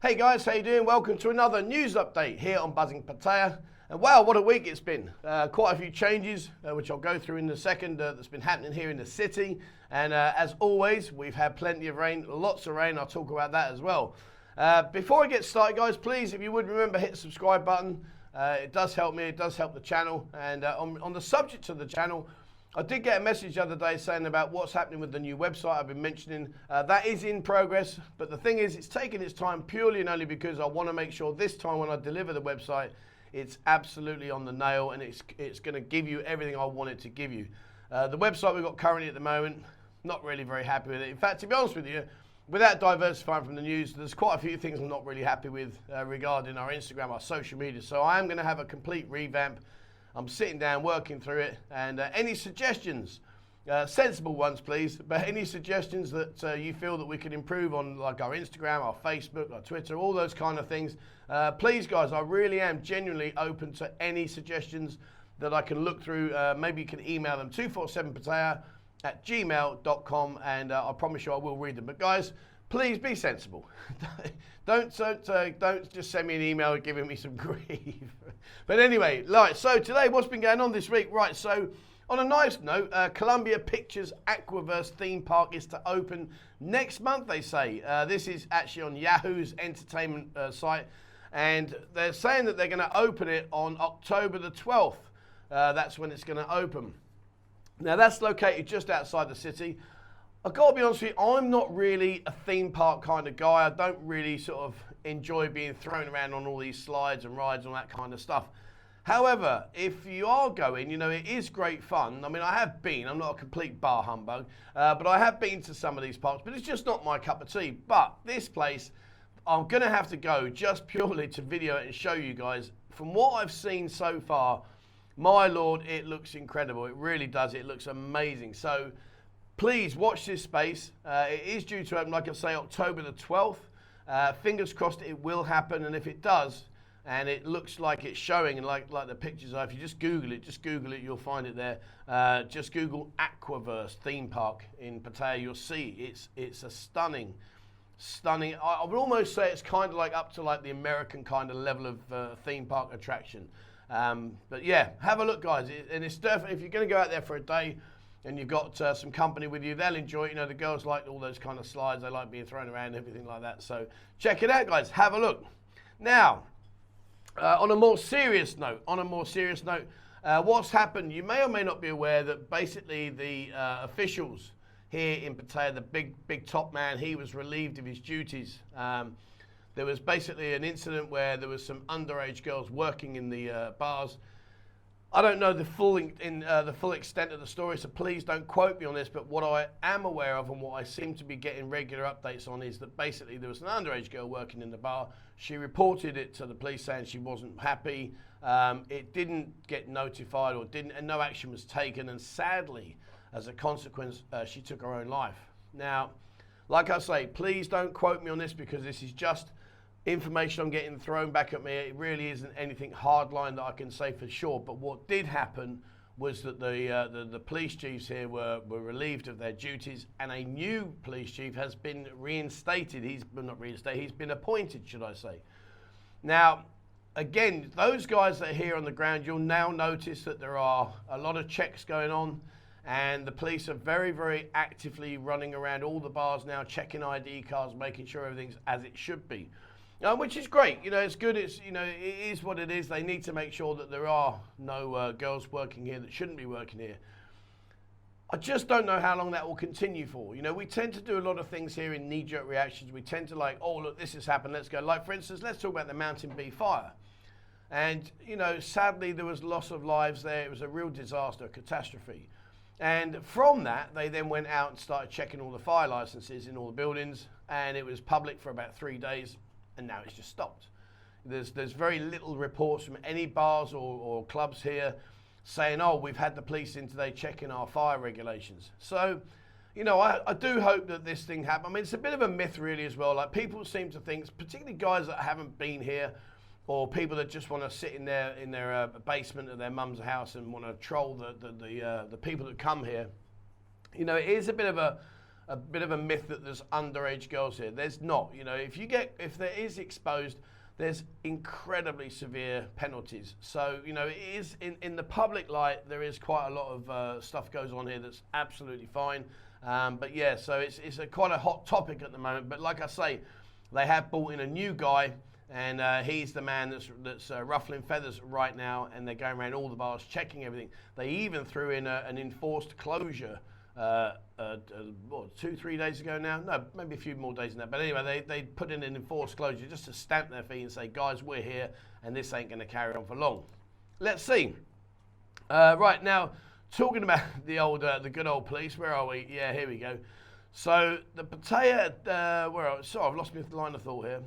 Hey guys, how you doing? Welcome to another news update here on Buzzing Pattaya. And wow, what a week it's been. Quite a few changes, which I'll go through in a second, that's been happening here in the city. And as always, we've had plenty of rain, lots of rain. I'll talk about that as well. Before I get started, guys, please, if you would remember, hit the subscribe button. It does help me, it does help the channel. And on the subject of the channel, I did get a message the other day saying about what's happening with the new website I've been mentioning. That is in progress, but the thing is, it's taking its time purely and only because I want to make sure this time when I deliver the website, it's absolutely on the nail and it's going to give you everything I want it to give you. The website we've got currently at the moment, not really very happy with it. In fact, to be honest with you, without diversifying from the news, there's quite a few things I'm not really happy with regarding our Instagram, our social media. So I am going to have a complete revamp. I'm sitting down, working through it, and any suggestions, sensible ones please, but any suggestions that you feel that we could improve on, like our Instagram, our Facebook, our Twitter, all those kind of things, please guys, I really am genuinely open to any suggestions that I can look through. Maybe you can email them 247pattaya@gmail.com, and I promise you I will read them. But guys, please be sensible. Don't just send me an email giving me some grief. But anyway, right, so today, what's been going on this week? Right, so on a nice note, Columbia Pictures Aquaverse theme park is to open next month, they say. This is actually on Yahoo's entertainment site, and they're saying that they're going to open it on October the 12th. That's when it's going to open. Now, that's located just outside the city. I've got to be honest with you, I'm not really a theme park kind of guy. I don't really sort of enjoy being thrown around on all these slides and rides and all that kind of stuff. However, if you are going, you know, it is great fun. I mean, I have been, I'm not a complete bar humbug, but I have been to some of these parks, but it's just not my cup of tea. But this place, I'm going to have to go just purely to video it and show you guys. From what I've seen so far, my Lord, it looks incredible. It really does. It looks amazing. So please watch this space. It is due to open, like I say, October the 12th. Fingers crossed it will happen, and if it does, and it looks like it's showing, and like the pictures are, if you just Google it, you'll find it there. Just Google Aquaverse theme park in Pattaya, you'll see it's a stunning. I would almost say it's kind of like up to like the American kind of level of theme park attraction. But yeah, have a look, guys. And it's definitely, if you're going to go out there for a day, and you've got some company with you, they'll enjoy it. You know, the girls like all those kind of slides. They like being thrown around and everything like that. So check it out, guys. Have a look. Now, on a more serious note, what's happened, you may or may not be aware that basically the officials here in Pattaya, the big top man, he was relieved of his duties. There was basically an incident where there was some underage girls working in the bars. I don't know the full extent of the story, so please don't quote me on this, but what I am aware of and what I seem to be getting regular updates on is that basically there was an underage girl working in the bar. She reported it to the police saying she wasn't happy. It didn't get notified and no action was taken, and sadly, as a consequence, she took her own life. Now, like I say, please don't quote me on this because this is just information I'm getting thrown back at me. It really isn't anything hardline that I can say for sure. But what did happen was that the police chiefs here were relieved of their duties, and a new police chief has been reinstated. He's been appointed, should I say. Now, again, those guys that are here on the ground, you'll now notice that there are a lot of checks going on, and the police are very, very actively running around all the bars now, checking ID cards, making sure everything's as it should be. Which is great, you know, it's good, it is what it is. They need to make sure that there are no girls working here that shouldn't be working here. I just don't know how long that will continue for. You know, we tend to do a lot of things here in knee-jerk reactions. We tend to like, oh, look, this has happened, let's go. Like, for instance, let's talk about the Mountain Bee fire. And, you know, sadly, there was loss of lives there. It was a real disaster, a catastrophe. And from that, they then went out and started checking all the fire licenses in all the buildings, and it was public for about 3 days. And now it's just stopped. There's very little reports from any bars or clubs here saying, oh, we've had the police in today checking our fire regulations. So, you know, I do hope that this thing happens. I mean, it's a bit of a myth really as well. Like, people seem to think, particularly guys that haven't been here, or people that just want to sit in their basement of their mum's house and want to troll the people that come here. You know, it is a bit of a a bit of a myth that there's underage girls here. There's not. You know, if there is exposed, there's incredibly severe penalties. So, you know, it is in the public light, there is quite a lot of stuff goes on here that's absolutely fine. But yeah, so it's quite a hot topic at the moment. But like I say, they have brought in a new guy, and he's the man that's ruffling feathers right now, and they're going around all the bars, checking everything. They even threw in an enforced closure 2-3 days ago now. No, maybe a few more days than that. But anyway, they put in an enforced closure just to stamp their feet and say, guys, we're here, and this ain't going to carry on for long. Let's see. Right now, talking about the good old police. Where are we? Yeah, here we go. So the Pattaya, sorry, I've lost my line of thought here.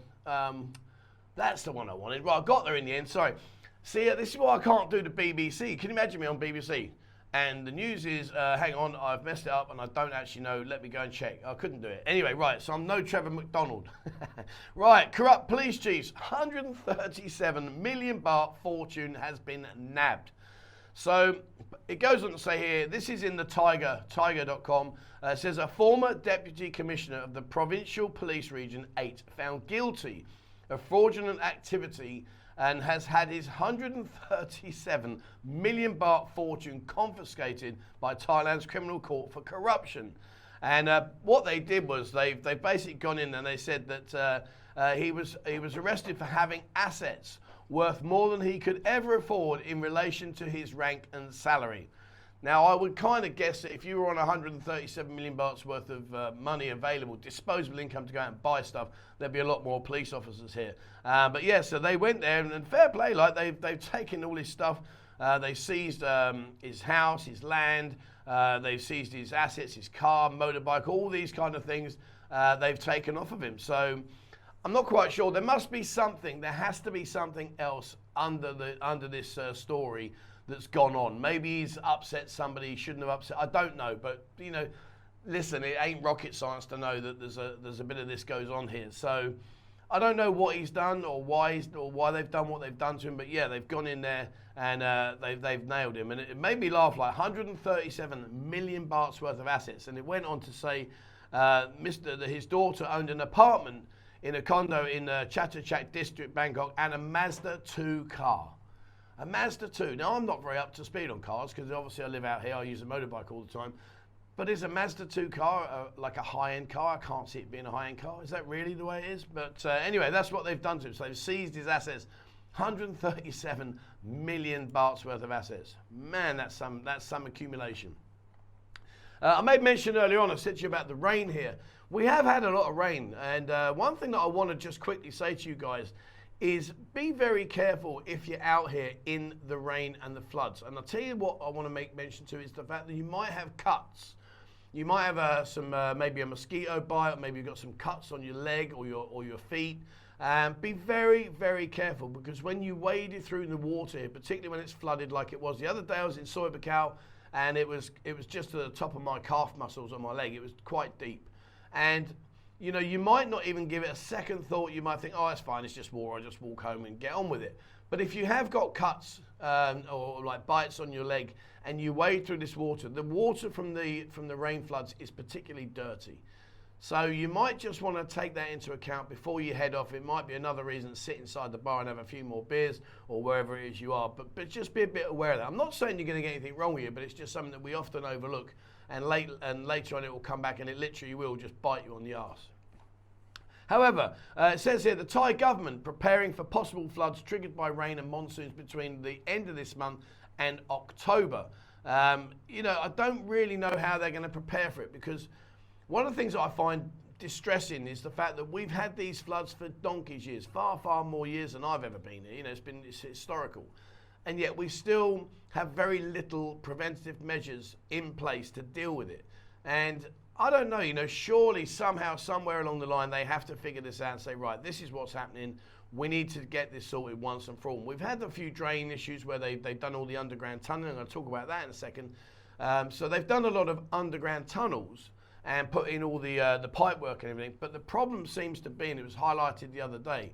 That's the one I wanted. Right, I got there in the end. Sorry. See, this is why I can't do the BBC. Can you imagine me on BBC? And the news is, hang on, I've messed it up and I don't actually know. Let me go and check. I couldn't do it. Anyway, right, so I'm no Trevor McDonald. Right, corrupt police chiefs, 137 million baht fortune has been nabbed. So it goes on to say here, this is in the tiger.com. It says a former deputy commissioner of the Provincial Police Region 8 found guilty of fraudulent activity and has had his 137 million baht fortune confiscated by Thailand's criminal court for corruption. And what they did was they've basically gone in and they said that he was arrested for having assets worth more than he could ever afford in relation to his rank and salary. Now, I would kind of guess that if you were on 137 million bahts worth of money available, disposable income to go out and buy stuff, there'd be a lot more police officers here. But yeah, so they went there, and fair play, like they've taken all his stuff. They seized his house, his land. They've seized his assets, his car, motorbike, all these kind of things. They've taken off of him. So I'm not quite sure. There must be something. There has to be something else under this story that's gone on. Maybe he's upset somebody he shouldn't have upset. I don't know, but you know, listen, it ain't rocket science to know that there's a bit of this goes on here. So I don't know what he's done or why they've done what they've done to him, but yeah, they've gone in there and they've nailed him, and it made me laugh. Like 137 million bahts worth of assets, and it went on to say his daughter owned an apartment in a condo in Chatuchak district, Bangkok, and a Mazda 2 car. A Mazda 2. Now, I'm not very up to speed on cars because obviously I live out here. I use a motorbike all the time. But is a Mazda 2 car like a high-end car? I can't see it being a high-end car. Is that really the way it is? But anyway, that's what they've done to him. So they've seized his assets. 137 million bahts worth of assets. Man, that's some accumulation. I made mention earlier on, I said to you about the rain here. We have had a lot of rain. And one thing that I want to just quickly say to you guys is be very careful if you're out here in the rain and the floods. And I'll tell you what I want to make mention to is the fact that you might have cuts. You might have maybe a mosquito bite, or maybe you've got some cuts on your leg or your feet. Be very, very careful, because when you wade through the water here, particularly when it's flooded like it was the other day, I was in KASITHBK and it was just to the top of my calf muscles on my leg. It was quite deep. And you know, you might not even give it a second thought. You might think, oh, that's fine, it's just water, I'll just walk home and get on with it. But if you have got cuts or like bites on your leg and you wade through this water, the water from the rain floods is particularly dirty. So you might just want to take that into account before you head off. It might be another reason to sit inside the bar and have a few more beers or wherever it is you are. But just be a bit aware of that. I'm not saying you're going to get anything wrong with you, but it's just something that we often overlook. And later on it will come back and it literally will just bite you on the arse. However, it says here, the Thai government preparing for possible floods triggered by rain and monsoons between the end of this month and October. You know, I don't really know how they're going to prepare for it, because one of the things that I find distressing is the fact that we've had these floods for donkey's years, far, far more years than I've ever been here. You know, it's historical. And yet we still have very little preventative measures in place to deal with it. And I don't know, you know, surely somehow, somewhere along the line, they have to figure this out and say, right, this is what's happening. We need to get this sorted once and for all. We've had a few drain issues where they've done all the underground tunneling. I'm going to talk about that in a second. So they've done a lot of underground tunnels and put in all the pipe work and everything. But the problem seems to be, and it was highlighted the other day,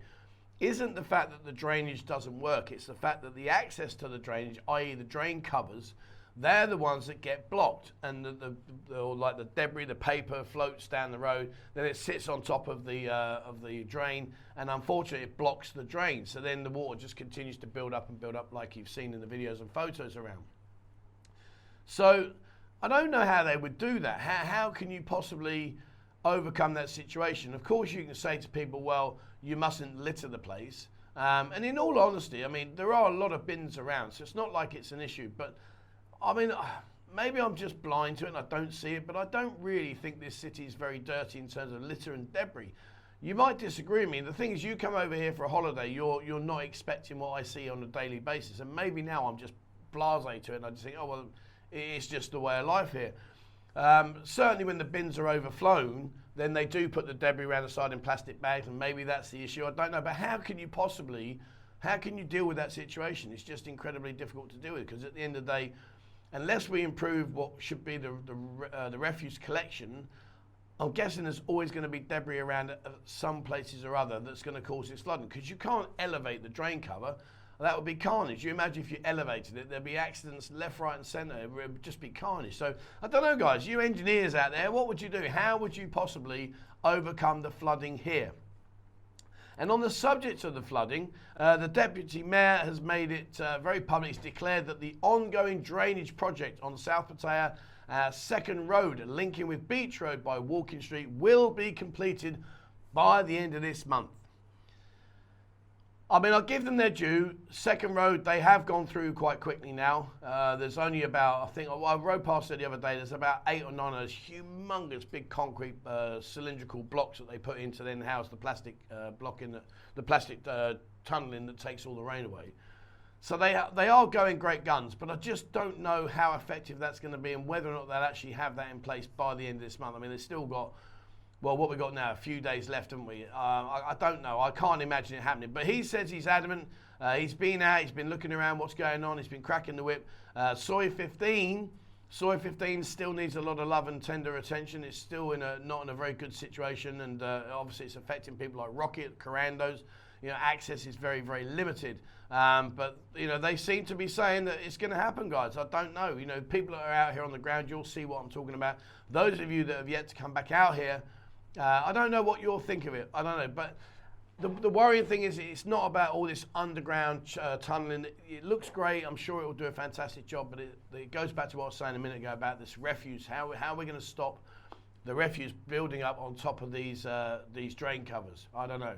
isn't the fact that the drainage doesn't work. It's the fact that the access to the drainage, i.e. the drain covers, they're the ones that get blocked, and like the debris, the paper floats down the road, then it sits on top of the drain, and unfortunately it blocks the drain. So then the water just continues to build up and build up, like you've seen in the videos and photos around. So I don't know how they would do that. How can you possibly overcome that situation? Of course, you can say to people, well, you mustn't litter the place. And in all honesty, I mean, there are a lot of bins around, so it's not like it's an issue. But I mean, maybe I'm just blind to it and I don't see it, but I don't really think this city is very dirty in terms of litter and debris. You might disagree with me. The thing is, you come over here for a holiday, you're not expecting what I see on a daily basis. And maybe now I'm just blasé to it and I just think, oh, well, it's just the way of life here. Certainly when the bins are overflown, then they do put the debris around the side in plastic bags, and maybe that's the issue. I don't know, but how can you deal with that situation? It's just incredibly difficult to deal with, because at the end of the day, unless we improve what should be the refuse collection, I'm guessing there's always going to be debris around some places or other that's going to cause this flooding, because you can't elevate the drain cover. That would be carnage. You imagine if you elevated it, there'd be accidents left, right and centre. It would just be carnage. So I don't know, guys, you engineers out there, what would you do? How would you possibly overcome the flooding here? And on the subject of the flooding, the Deputy Mayor has made it very public. He's declared that the ongoing drainage project on South Pattaya Second Road, linking with Beach Road by Walking Street, will be completed by the end of this month. I mean, I'll give them their due. Second Road, they have gone through quite quickly now. There's only about, I think, I rode past it the other day, there's about 8 or 9 of those humongous big concrete cylindrical blocks that they put in to then house the plastic block in the plastic tunnelling that takes all the rain away. So they are going great guns, but I just don't know how effective that's going to be and whether or not they'll actually have that in place by the end of this month. I mean, they've still got, well, what we've got now, a few days left, haven't we? I don't know. I can't imagine it happening. But he says he's adamant. He's been out. He's been looking around what's going on. He's been cracking the whip. Soy 15 still needs a lot of love and tender attention. It's still not in a very good situation. And obviously it's affecting people like Rocket, Corandos. You know, access is very, very limited. But, you know, they seem to be saying that it's going to happen, guys. I don't know. You know, people that are out here on the ground, you'll see what I'm talking about. Those of you that have yet to come back out here, I don't know what you'll think of it. I don't know. But the worrying thing is it's not about all this underground tunneling. It looks great. I'm sure it will do a fantastic job. But it goes back to what I was saying a minute ago about this refuse. How are we going to stop the refuse building up on top of these drain covers? I don't know.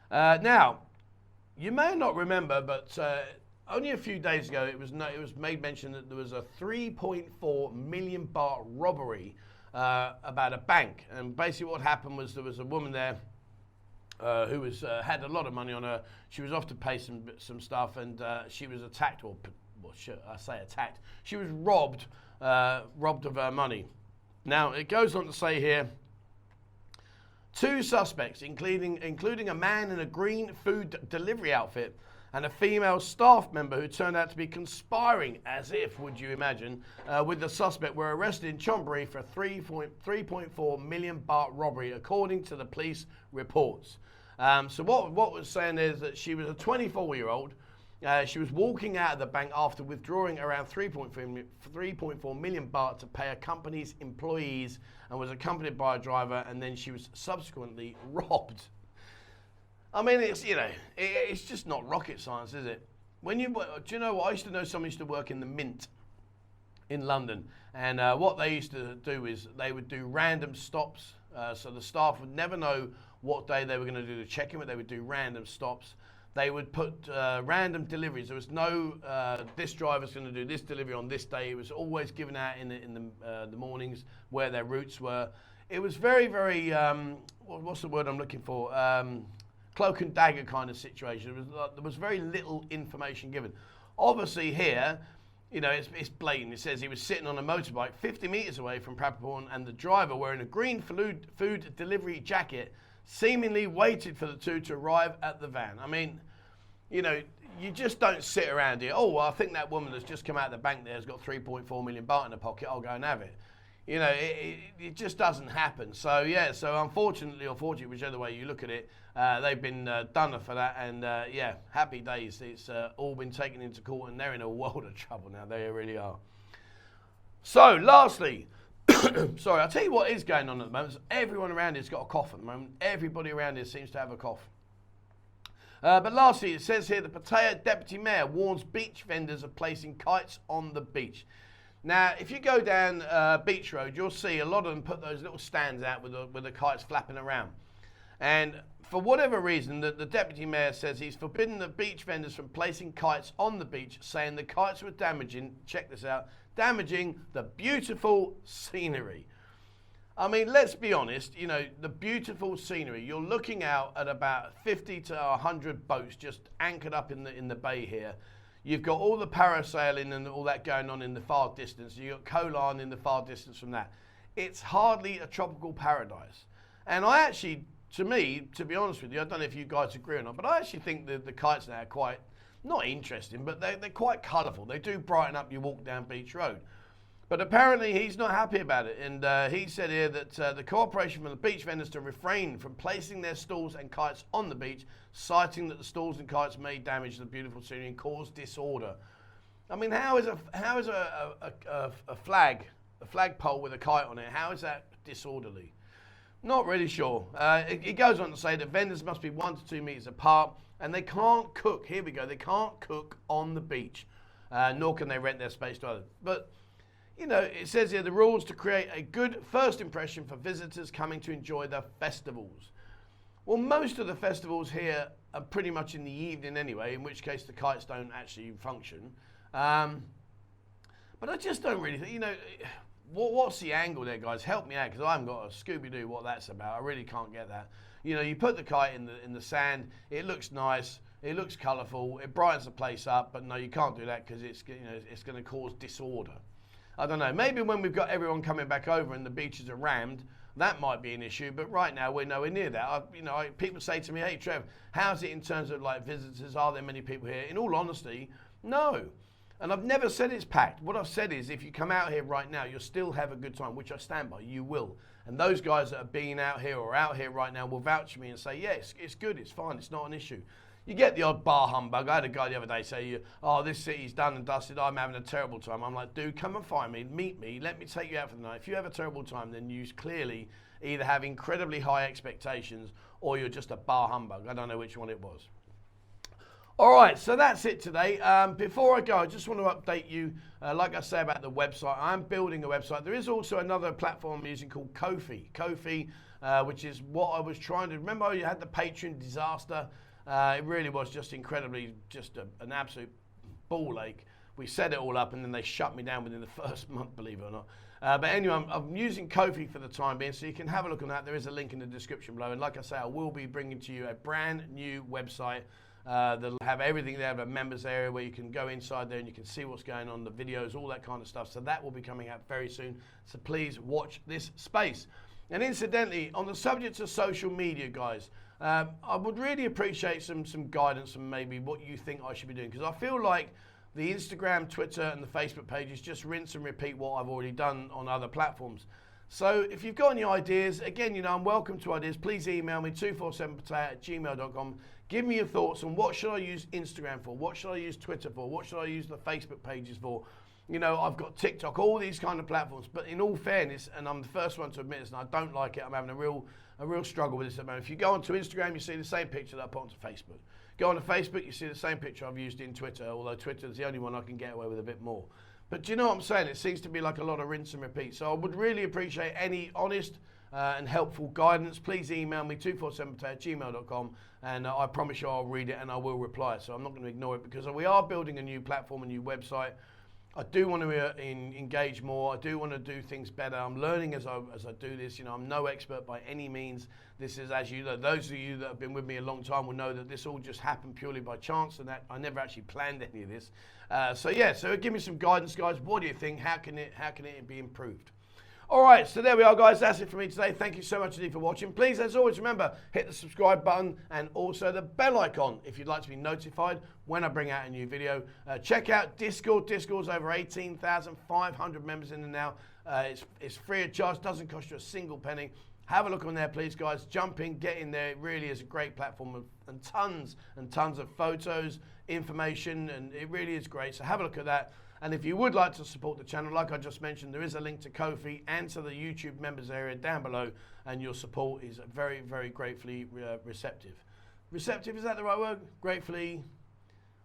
Now, you may not remember, but only a few days ago it was made mention that there was a 3.4 million baht robbery about a bank. And basically what happened was there was a woman there who had a lot of money on her. She was off to pay some stuff, and she was attacked, or should I say attacked? She was robbed of her money. Now, it goes on to say here, 2 suspects, including a man in a green food delivery outfit and a female staff member who turned out to be conspiring, as if, would you imagine, with the suspect, were arrested in Chonburi for 3.4 million baht robbery, according to the police reports. So what was saying is that she was a 24-year-old. She was walking out of the bank after withdrawing around 3.4 million baht to pay a company's employees, and was accompanied by a driver, and then she was subsequently robbed. I mean, it's just not rocket science, is it? Do you know what? I used to know someone used to work in the Mint in London, and what they used to do is they would do random stops, so the staff would never know what day they were going to do the check-in, but they would do random stops. They would put random deliveries. There was no, this driver's going to do this delivery on this day. It was always given out in the mornings where their routes were. It was very, very, what's the word I'm looking for? Cloak and dagger kind of situation. There was very little information given. Obviously here, you know, it's blatant. It says he was sitting on a motorbike 50 meters away from Prapaporn, and the driver, wearing a green food delivery jacket, seemingly waited for the two to arrive at the van. I mean, you know, you just don't sit around here. Oh, well, I think that woman that's just come out of the bank there has got 3.4 million baht in her pocket. I'll go and have it. you know, it just doesn't happen. So yeah, so unfortunately or fortunately, whichever way you look at it, they've been done for that, and yeah, happy days. It's all been taken into court, and they're in a world of trouble now. They really are. So lastly, sorry, I'll tell you what is going on at the moment. So everyone around here's got a cough at the moment. Everybody around here seems to have a cough. But lastly, it says here the Pattaya Deputy Mayor warns beach vendors of placing kites on the beach. Now, if you go down Beach Road, you'll see a lot of them put those little stands out with the kites flapping around. And for whatever reason, the Deputy Mayor says he's forbidden the beach vendors from placing kites on the beach, saying the kites were damaging, check this out, damaging the beautiful scenery. I mean, let's be honest, you know, the beautiful scenery, you're looking out at about 50 to 100 boats just anchored up in the bay here. You've got all the parasailing and all that going on in the far distance. You've got Kolan in the far distance from that. It's hardly a tropical paradise. And I actually, to me, to be honest with you, I don't know if you guys agree or not, but I actually think the kites now are quite, not interesting, but they're quite colourful. They do brighten up your walk down Beach Road. But apparently he's not happy about it, and he said here that the cooperation from the beach vendors to refrain from placing their stalls and kites on the beach, citing that the stalls and kites may damage the beautiful scenery and cause disorder. I mean, how is a flagpole with a kite on it, how is that disorderly? Not really sure. It goes on to say that vendors must be 1 to 2 meters apart, and they can't cook. Here we go. They can't cook on the beach, nor can they rent their space to others. But you know, it says here the rules to create a good first impression for visitors coming to enjoy the festivals. Well, most of the festivals here are pretty much in the evening anyway, in which case the kites don't actually function. But I just don't really think, you know, what's the angle there, guys? Help me out, because I haven't got a Scooby-Doo what that's about. I really can't get that. You know, you put the kite in the sand, it looks nice, it looks colourful, it brightens the place up, but no, you can't do that because it's, you know, it's going to cause disorder. I don't know, maybe when we've got everyone coming back over and the beaches are rammed, that might be an issue, but right now we're nowhere near that. People say to me, hey Trev, how's it in terms of like visitors? Are there many people here? In all honesty, no. And I've never said it's packed. What I've said is if you come out here right now, you'll still have a good time, which I stand by, you will. And those guys that are being out here or out here right now will vouch for me and say, yeah, it's good, it's fine, it's not an issue. You get the odd bar humbug. I had a guy the other day say, oh, this city's done and dusted, I'm having a terrible time. I'm like, dude, come and find me, meet me, let me take you out for the night. If you have a terrible time, then you clearly either have incredibly high expectations or you're just a bar humbug. I don't know which one it was. All right, so that's it today. Before I go, I just want to update you, like I say about the website. I'm building a website. There is also another platform I'm using called Ko-fi. Ko-fi, which is what I was trying to, remember you had the Patreon disaster? It really was just incredibly, just an absolute ball ache. We set it all up and then they shut me down within the first month, believe it or not. But anyway, I'm using Ko-fi for the time being, so you can have a look on that. There is a link in the description below. And like I say, I will be bringing to you a brand new website that'll have everything there, a members area where you can go inside there and you can see what's going on, the videos, all that kind of stuff. So that will be coming out very soon. So please watch this space. And incidentally, on the subject of social media, guys, I would really appreciate some guidance on maybe what you think I should be doing, because I feel like the Instagram, Twitter, and the Facebook pages just rinse and repeat what I've already done on other platforms. So if you've got any ideas, again, you know, I'm welcome to ideas. Please email me 247pattaya@gmail.com. Give me your thoughts on what should I use Instagram for, what should I use Twitter for, what should I use the Facebook pages for. You know, I've got TikTok, all these kind of platforms. But in all fairness, and I'm the first one to admit this, and I don't like it, I'm having a real struggle with this at the moment. If you go onto Instagram, you see the same picture that I put onto Facebook. Go onto Facebook, you see the same picture I've used in Twitter, although Twitter is the only one I can get away with a bit more. But do you know what I'm saying? It seems to be like a lot of rinse and repeat. So I would really appreciate any honest and helpful guidance. Please email me 247pattaya@gmail.com, and I promise you I'll read it and I will reply. So I'm not going to ignore it, because we are building a new platform, a new website. I do want to engage more. I do want to do things better. I'm learning as I do this. You know, I'm no expert by any means. This is, as you know, those of you that have been with me a long time will know that this all just happened purely by chance, and that I never actually planned any of this. So yeah, so give me some guidance, guys. What do you think? How can it be improved? All right, so there we are, guys. That's it for me today. Thank you so much indeed for watching. Please, as always, remember, hit the subscribe button and also the bell icon if you'd like to be notified when I bring out a new video. Check out Discord. Discord's over 18,500 members in there now. It's free of charge, doesn't cost you a single penny. Have a look on there, please, guys. Jump in, get in there. It really is a great platform and tons of photos, information, and it really is great. So have a look at that. And if you would like to support the channel, like I just mentioned, there is a link to Ko-fi and to the YouTube members area down below, and your support is very, very gratefully receptive. Receptive, is that the right word? Gratefully.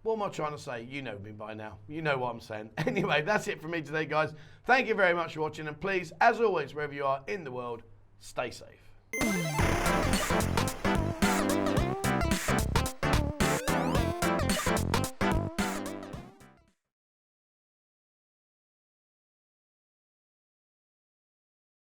What am I trying to say? You know me by now. You know what I'm saying. Anyway, that's it from me today, guys. Thank you very much for watching, and please, as always, wherever you are in the world, stay safe.